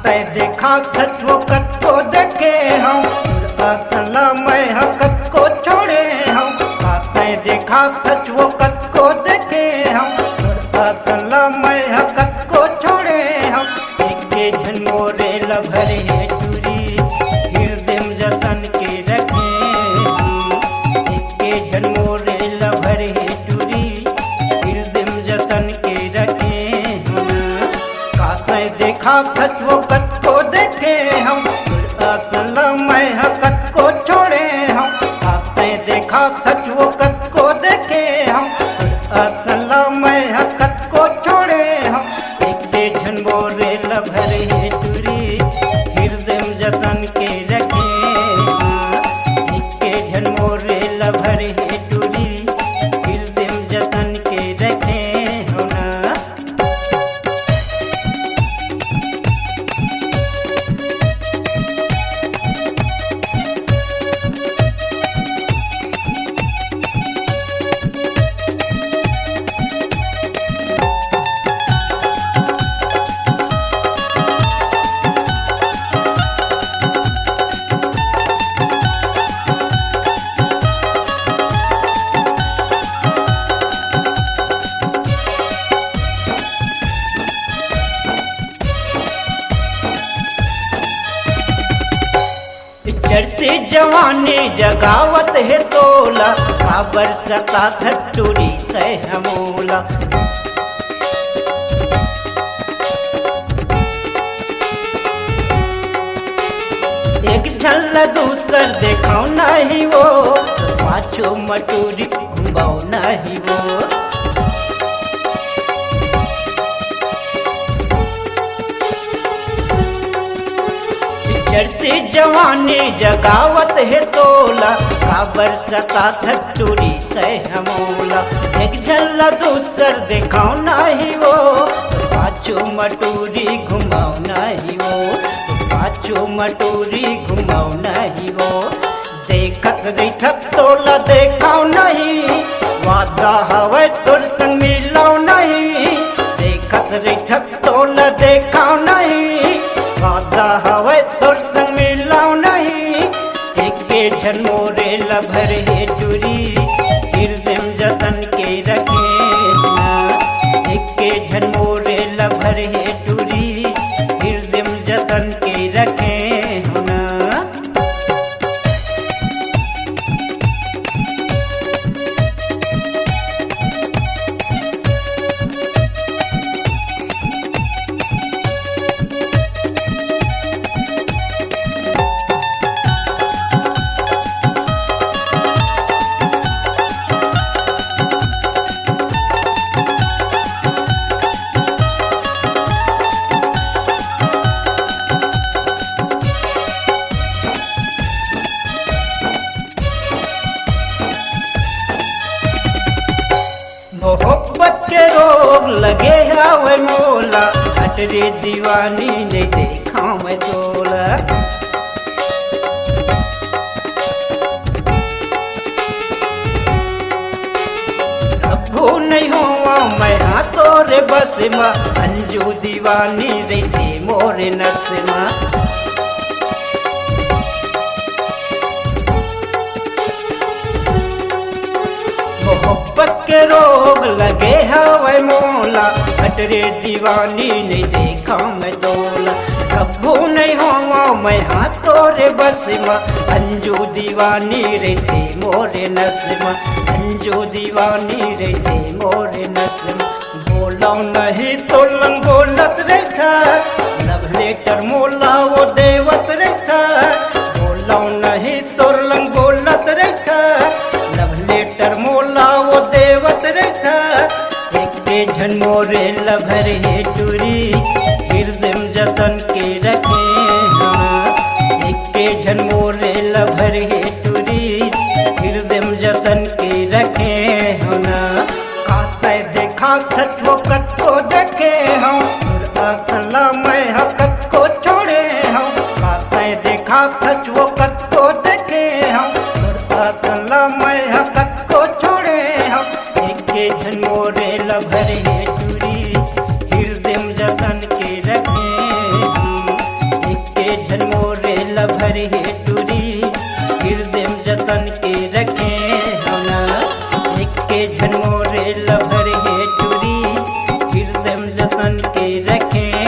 काते देखा खचो कत को देखे हम असला मैं हकत को छोड़े हम काते देखा खचो कत को देखे हम असला मैं हकत को छोड़े हम के झनमोरे लभरे टूरी हृदय जतन के रखे के झनमोरे लभरे टूरी हृदय जतन के रखे काते देखा खचो कत को देखे हम असला मैं हकत को छोड़े हम काते देखा खचो कत को देखे हम असला मैं हकत को छोड़े हम झनमोरे लभरे टूरी हृदय जतन के रखे के झनमोरे लभरे टूरी हृदय जतन के रखे होना चढ़ते जवानी जगावत है तोला काबर सता थटूरी तय हमोला एक झल दूसर देखाओ नहीं वो पाछो मटूरी घुमाओ नहीं वो चढ़ती जवानी जगावत है तोला काबर सता थटूरी तय हमोला एक झल्ला दूसर देखाओ नहीं वो पाछो मटूरी घुमाओ नहीं वो पाछो मटूरी घुमाओ नहीं वो देखत रैठत तोला देखाओ नहीं वादा हवे तोर संग मिलाओ नहीं देखत रैठत तोला देखाओ नहीं वादा हवे तोर संग मिलाओ नहीं के झनमोरे लभरे टूरी हृदय जतन के रखे के झनमोरे लभरे टूरी हृदय जतन के रखे होना मोहब्बत के रोग लगे हवे मोला हट रे दीवानी ने देखा मैं तोला कभू नहीं हुआ मैं हाथों रे बस माँ अंजू दीवानी रहते मोरे नस माँ मोहब्बत के रोग लगे हवे मोला हट रे दीवानी नहीं देखा मैं तोला कभू नहीं हुआ मैं हाथों रे बस माँ अंजू दीवानी रहते मोरे नस माँ अंजू दीवानी रहते मोरे नस माँ बोला नहीं तो लंग बोलत रहता लव लेटर मोला वो देवत रहता बोला नहीं तो लंग बोलत रहता लव लेटर मोला वो देवत रहता एक झनमोरे लभरे टूरी हृदय जतन के रखे एक झनमोरे लभरे टूरी हृदय जतन के रखे होना काते देखा खचो कत को देखे हम असला मैं हकत को छोड़े हम काते देखा खचो कत को देखे हम असला मैं हकत को छोड़े हम के झनमोरे लभरे टूरी हृदय जतन के रखे रखे